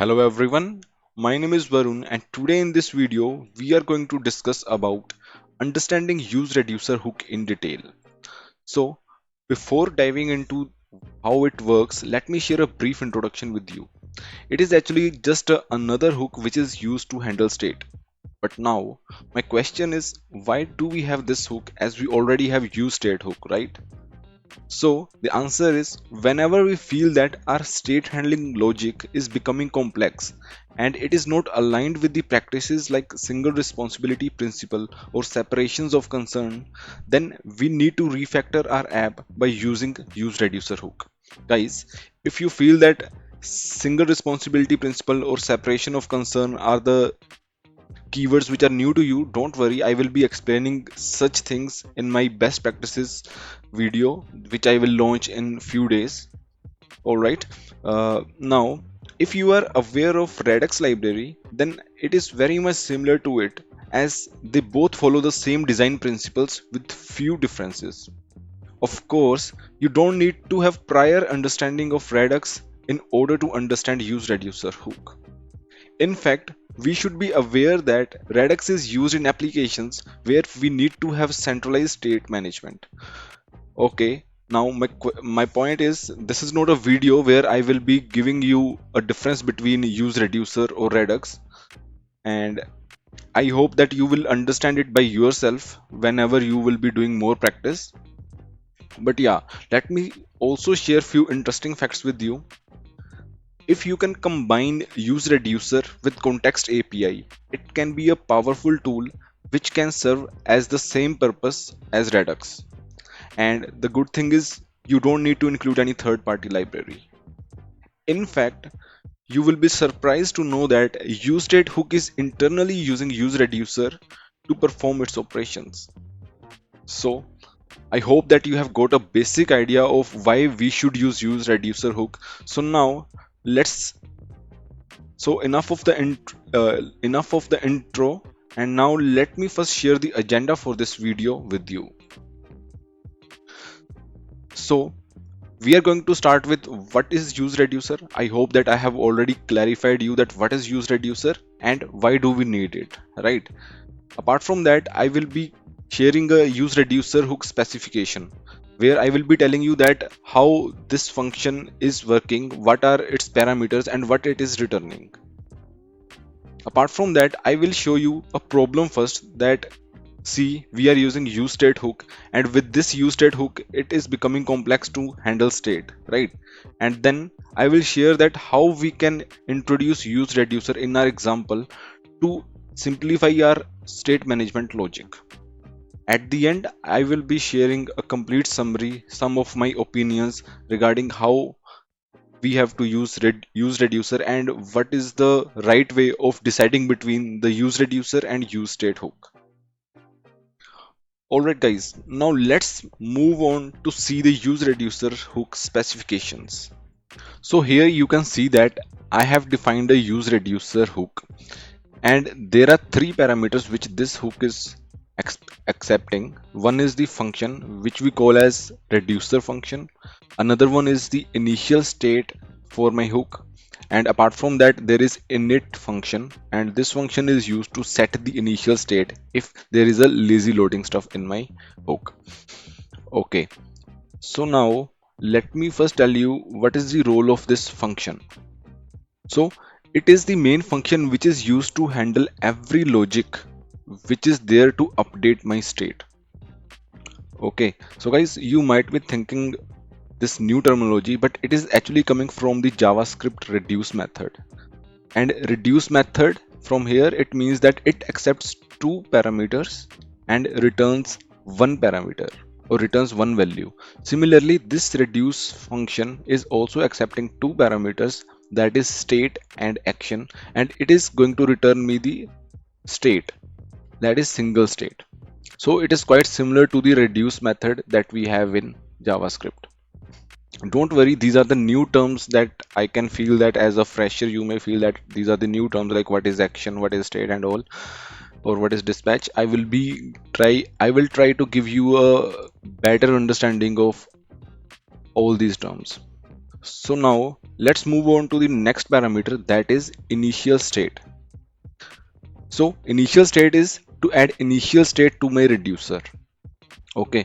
Hello everyone, my name is Varun and today in this video we are going to discuss about understanding use reducer hook in detail. So before diving into how it works, let me share a brief introduction with you. It is actually just another hook which is used to handle state. But now my question is, why do we have this hook as we already have use state hook, right? So the answer is, whenever we feel that our state handling logic is becoming complex and it is not aligned with the practices like single responsibility principle or separations of concern, then we need to refactor our app by using use reducer hook. Guys, if you feel that single responsibility principle or separation of concern are the keywords which are new to you, don't worry, I will be explaining such things in my best practices video which I will launch in few days. All right. Now if you are aware of Redux library, then it is very much similar to it, as they both follow the same design principles with few differences. Of course, you don't need to have prior understanding of Redux in order to understand use reducer hook. In fact, we should be aware that Redux is used in applications where we need to have centralized state management. Okay, now my point is, this is not a video where I will be giving you a difference between use reducer or Redux, and I hope that you will understand it by yourself whenever you will be doing more practice. But yeah, let me also share few interesting facts with you. If you can combine use reducer with context API, it can be a powerful tool which can serve as the same purpose as Redux. And the good thing is, you don't need to include any third party library. In fact, you will be surprised to know that useStateHook is internally using useReducer to perform its operations. So I hope that you have got a basic idea of why we should use useReducer hook. So now let's so enough of the intro, and now let me first share the agenda for this video with you. So we are going to start with what is use reducer. I hope that I have already clarified you that what is use reducer and why do we need it, right? Apart from that, I will be sharing a use reducer hook specification where I will be telling you that how this function is working, what are its parameters and what it is returning. Apart from that, I will show you a problem first, that see, we are using use state hook, and with this use state hook it is becoming complex to handle state, right? And then I will share that how we can introduce use reducer in our example to simplify our state management logic. At the end, I will be sharing a complete summary, some of my opinions regarding how we have to use reducer and what is the right way of deciding between the use reducer and use state hook. Alright guys, now let's move on to see the use reducer hook specifications. So here you can see that I have defined a use reducer hook, and there are three parameters which this hook is accepting. One is the function which we call as reducer function. Another one is the initial state for my hook, and apart from that there is init function, and this function is used to set the initial state if there is a lazy loading stuff in my hook. Okay, so now let me first tell you what is the role of this function. So it is the main function which is used to handle every logic which is there to update my state. Okay, so guys, you might be thinking this new terminology, but it is actually coming from the JavaScript reduce method. And reduce method, from here it means that it accepts two parameters and returns one parameter or returns one value. Similarly, this reduce function is also accepting two parameters, that is state and action, and it is going to return me the state, that is single state. So it is quite similar to the reduce method that we have in JavaScript. Don't worry, these are the new terms that I can feel that as a fresher you may feel that these are the new terms, like what is action, what is state and all, or what is dispatch. I will try to give you a better understanding of all these terms. So now let's move on to the next parameter, that is initial state. So initial state is to add initial state to my reducer. Okay,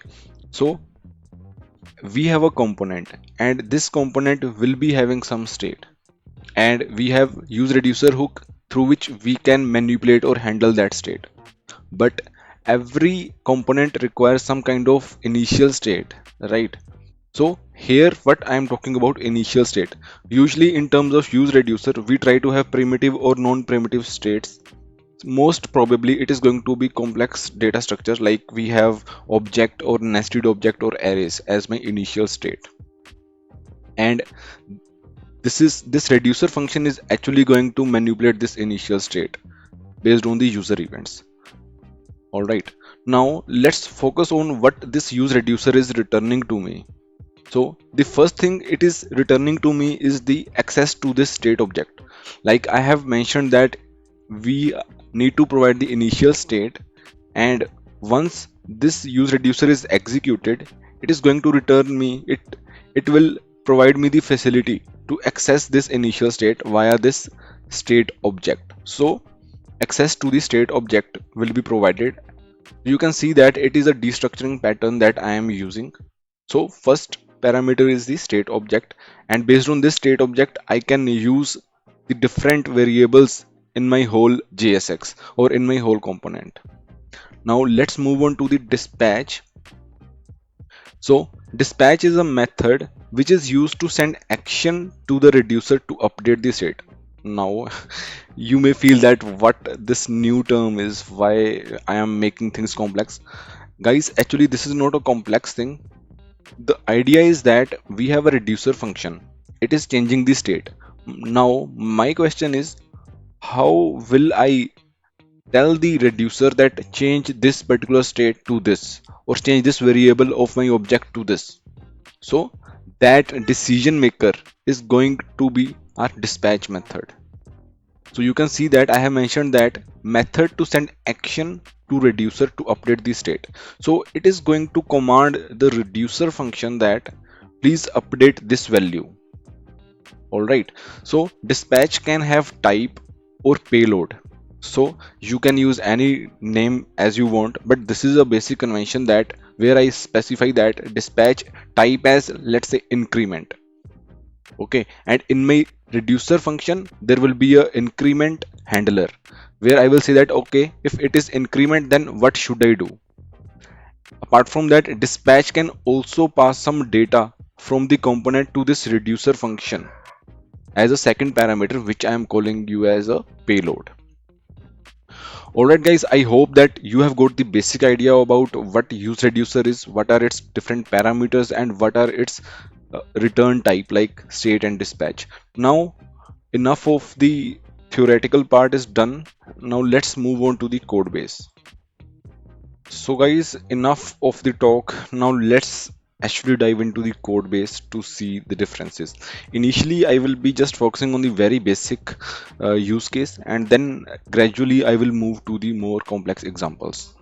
so we have a component and this component will be having some state, and we have use reducer hook through which we can manipulate or handle that state. But every component requires some kind of initial state, right? So here what I am talking about initial state. Usually in terms of use reducer, we try to have primitive or non-primitive states. Most probably it is going to be complex data structure, like we have object or nested object or arrays as my initial state. And this reducer function is actually going to manipulate this initial state based on the user events. All right, now let's focus on what this use reducer is returning to me. So the first thing it is returning to me is the access to this state object. Like I have mentioned that we need to provide the initial state, and once this use reducer is executed, it is going to return me it will provide me the facility to access this initial state via this state object. So access to the state object will be provided. You can see that it is a destructuring pattern that I am using. So first parameter is the state object, and based on this state object I can use the different variables in my whole JSX or in my whole component. Now let's move on to the dispatch. So dispatch is a method which is used to send action to the reducer to update the state. Now you may feel that what this new term is, why I am making things complex. Guys, actually this is not a complex thing. The idea is that we have a reducer function. It is changing the state. Now my question is, how will I tell the reducer that change this particular state to this, or change this variable of my object to this? So that decision maker is going to be our dispatch method. So you can see that I have mentioned that method to send action to reducer to update the state. So it is going to command the reducer function that please update this value. All right. So dispatch can have type or payload. So you can use any name as you want, but this is a basic convention that where I specify that dispatch type as, let's say, increment. Okay, and in my reducer function there will be a increment handler where I will say that okay, if it is increment then what should I do. Apart from that, dispatch can also pass some data from the component to this reducer function as a second parameter, which I am calling you as a payload. Alright guys, I hope that you have got the basic idea about what use reducer is, what are its different parameters, and what are its return type like state and dispatch. Now enough of the theoretical part is done. Now let's move on to the code base. So guys, enough of the talk. Now let's actually dive into the code base to see the differences. Initially, I will be just focusing on the very basic use case, and then gradually I will move to the more complex examples.